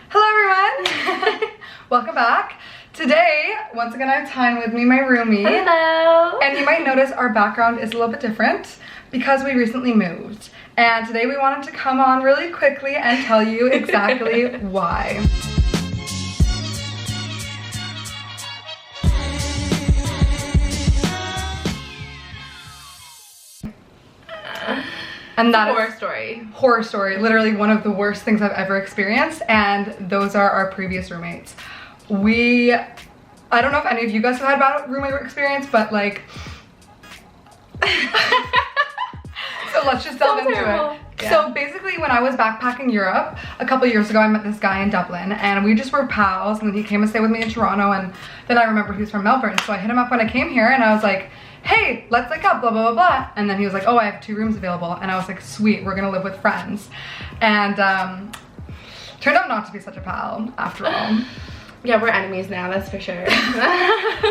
Hello everyone! Welcome back. Today, once again, I have Tyne with me, my roomie. Hello! And you might notice our background is a little bit different because we recently moved. And today we wanted to come on really quickly and tell you exactly why. And that horror story, literally one of the worst things I've ever experienced, and those are our previous roommates. I don't know if any of you guys have had a bad roommate experience, but like, so let's just delve into it. Yeah. So basically when I was backpacking Europe a couple years ago, I met this guy in Dublin and we just were pals, and then he came and stayed with me in Toronto, and then I remember he was from Melbourne, so I hit him up when I came here and I was like, hey, let's link up, blah, blah, blah, blah. And then he was like, oh, I have 2 rooms available. And I was like, sweet, we're gonna live with friends. And turned out not to be such a pal after all. Yeah, we're enemies now, that's for sure.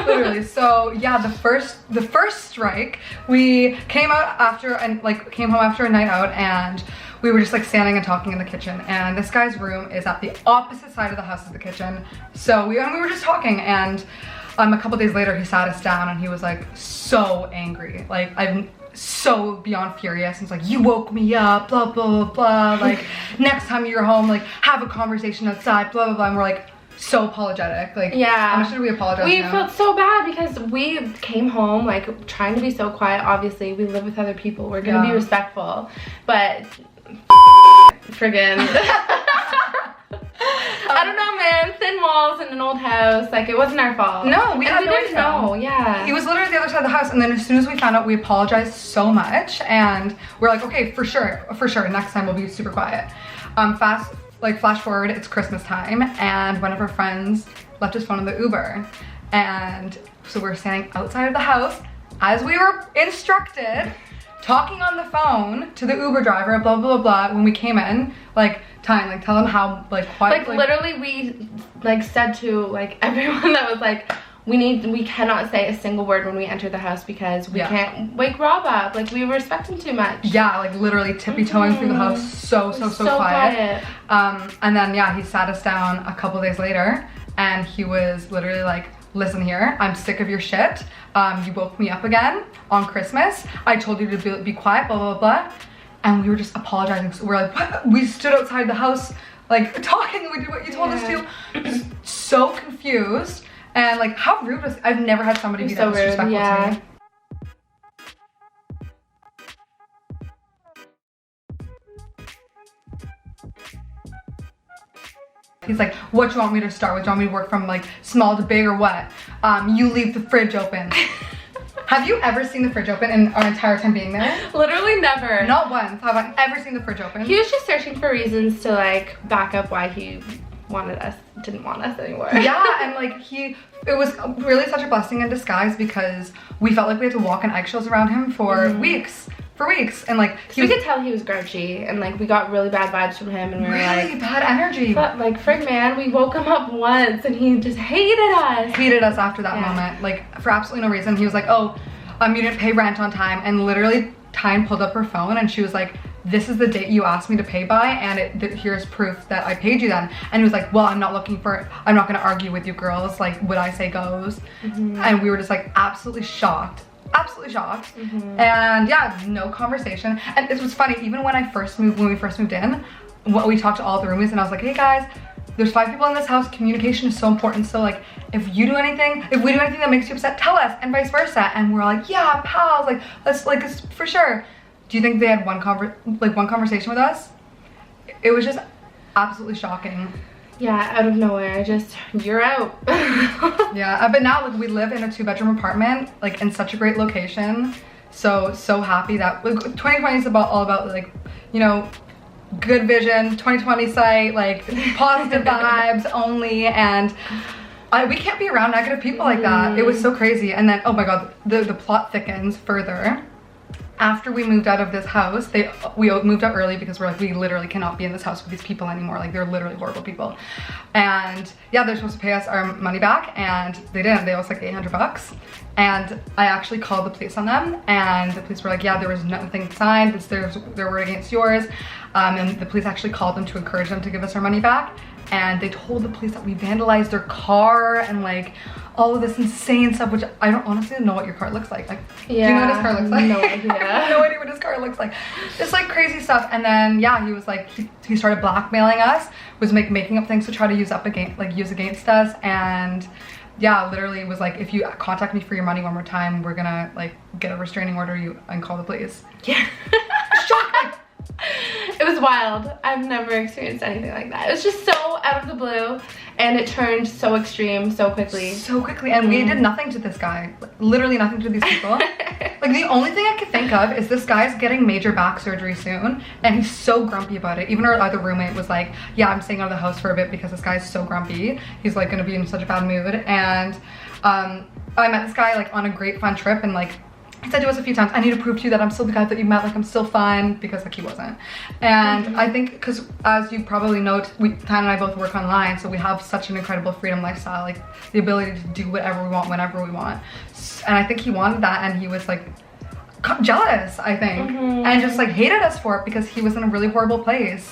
Literally. So yeah, the first strike, we came out after and came home after a night out, and we were just like standing and talking in the kitchen, and this guy's room is at the opposite side of the house as the kitchen. So we were just talking, and a couple days later he sat us down and he was like so angry. Like, I'm so beyond furious. He's like, you woke me up, blah, blah, blah, blah. Like, next time you're home, like, have a conversation outside, blah, blah, blah. And we're like, so apologetic. Like, yeah. How much did we apologize? We felt so bad because we came home, like, trying to be so quiet. Obviously, we live with other people. We're gonna be respectful. But, friggin'. I don't know, man. Thin walls in an old house. Like, it wasn't our fault. No, we didn't know. Yeah. He was literally the other side of the house, and then as soon as we found out, we apologized so much, and we're like, okay, for sure. Next time we'll be super quiet. Flash forward, it's Christmas time, and one of our friends left his phone in the Uber, and so we're standing outside of the house as we were instructed, talking on the phone to the Uber driver, blah, blah, blah, blah. When we came in, like, Tyne, like, tell them how, like, quiet. Like, literally, we, like, said to, like, everyone that was, like, we cannot say a single word when we enter the house because we can't wake Rob up. Like, we respect him too much. Yeah, like, literally tippy-toeing through the house, so quiet. And then, yeah, he sat us down a couple days later, and he was literally like, listen here, I'm sick of your shit. You woke me up again on Christmas. I told you to be quiet, blah, blah, blah. And we were just apologizing. So we're like, what? We stood outside the house, like, talking. We did what you told us to. Just so confused. And, like, how rude was... I've never had somebody be that disrespectful to me. He's like, what do you want me to start with? Do you want me to work from, like, small to big or what? You leave the fridge open. Have you ever seen the fridge open in our entire time being there? Literally never. Not once have I ever seen the fridge open. He was just searching for reasons to, like, back up why he didn't want us anymore. Yeah, and like it was really such a blessing in disguise because we felt like we had to walk in eggshells around him for weeks. And like we could tell he was grouchy, and like we got really bad vibes from him, and we were like, really bad energy. But like, frig man, we woke him up once and he just hated us. After that moment, like for absolutely no reason. He was like, oh, you didn't pay rent on time, and literally Tyne pulled up her phone and she was like, this is the date you asked me to pay by, and here's proof that I paid you then. And he was like, well, I'm not gonna argue with you girls, like what I say goes. And we were just like absolutely shocked. And yeah, no conversation. And it was funny, even when we first moved in, we talked to all the roomies, and I was like, hey guys, there's 5 people in this house, communication is so important, so like if we do anything that makes you upset, tell us, and vice versa. And we're like, yeah, pals, like let's, like, for sure. Do you think they had one conversation with us? It was just absolutely shocking. Yeah, out of nowhere, just, you're out. Yeah, but now like we live in a 2-bedroom apartment, like in such a great location. So happy that, like, 2020 is all about, like, you know, good vision, 2020 site, like positive vibes only, and we can't be around negative people like that. It was so crazy. And then, oh my god, the plot thickens further. After we moved out of this house, we moved out early because we're like, we literally cannot be in this house with these people anymore. Like, they're literally horrible people. And yeah, they're supposed to pay us our money back, and they didn't. They owe us like 800 bucks. And I actually called the police on them, and the police were like, yeah, there was nothing signed. It's their word against yours. And the police actually called them to encourage them to give us our money back. and they told the police that we vandalized their car and like all of this insane stuff, which I don't honestly know what your car looks like. Like, yeah, do you know what his car looks like? No idea. I have no idea what his car looks like. It's like crazy stuff. And then yeah, he was like, he started blackmailing us, was making up things to try to use against us. And yeah, literally was like, if you contact me for your money one more time, we're gonna like get a restraining order you and call the police. Yeah. Shocking. It was wild. I've never experienced anything like that. It was just so out of the blue, and it turned so extreme so quickly. So quickly, and we did nothing to this guy. Like, literally nothing to these people. Like the only thing I could think of is this guy's getting major back surgery soon, and he's so grumpy about it. Even our other roommate was like, yeah, I'm staying out of the house for a bit because this guy's so grumpy. He's like gonna be in such a bad mood. And I met this guy like on a great fun trip, and like he said to us a few times, I need to prove to you that I'm still the guy that you met, like I'm still fun, because like he wasn't. And I think, because as you probably know, Tyne and I both work online, so we have such an incredible freedom lifestyle, like the ability to do whatever we want, whenever we want. And I think he wanted that, and he was like jealous, I think, and just like hated us for it because he was in a really horrible place.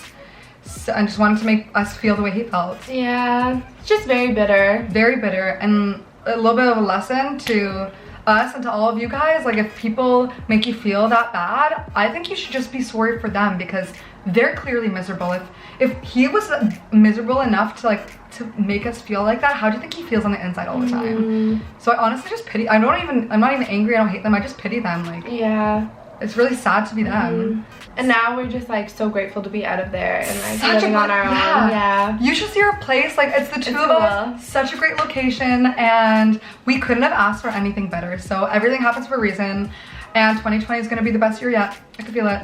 So, and just wanted to make us feel the way he felt. Yeah, it's just very bitter. Very bitter, and a little bit of a lesson to us and to all of you guys, like if people make you feel that bad, I think you should just be sorry for them because they're clearly miserable. If he was miserable enough to like to make us feel like that, how do you think he feels on the inside all the time? So I honestly just pity. I'm not even angry, I don't hate them, I just pity them. Like, yeah, it's really sad to be them. And now we're just like so grateful to be out of there and like living on our own. Yeah. You should see our place. Like it's the two of us. Such a great location, and we couldn't have asked for anything better. So everything happens for a reason, and 2020 is gonna be the best year yet. I can feel it.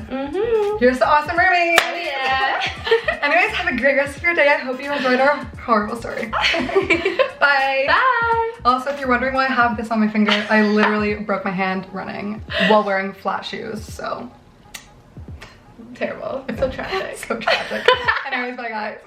Here's the awesome roommate. Oh, yeah. Anyways, have a great rest of your day. I hope you enjoyed our horrible story. Bye. Bye. Also, if you're wondering why I have this on my finger, I literally broke my hand running while wearing flat shoes. So. Terrible. So tragic. So tragic. Anyways, bye guys.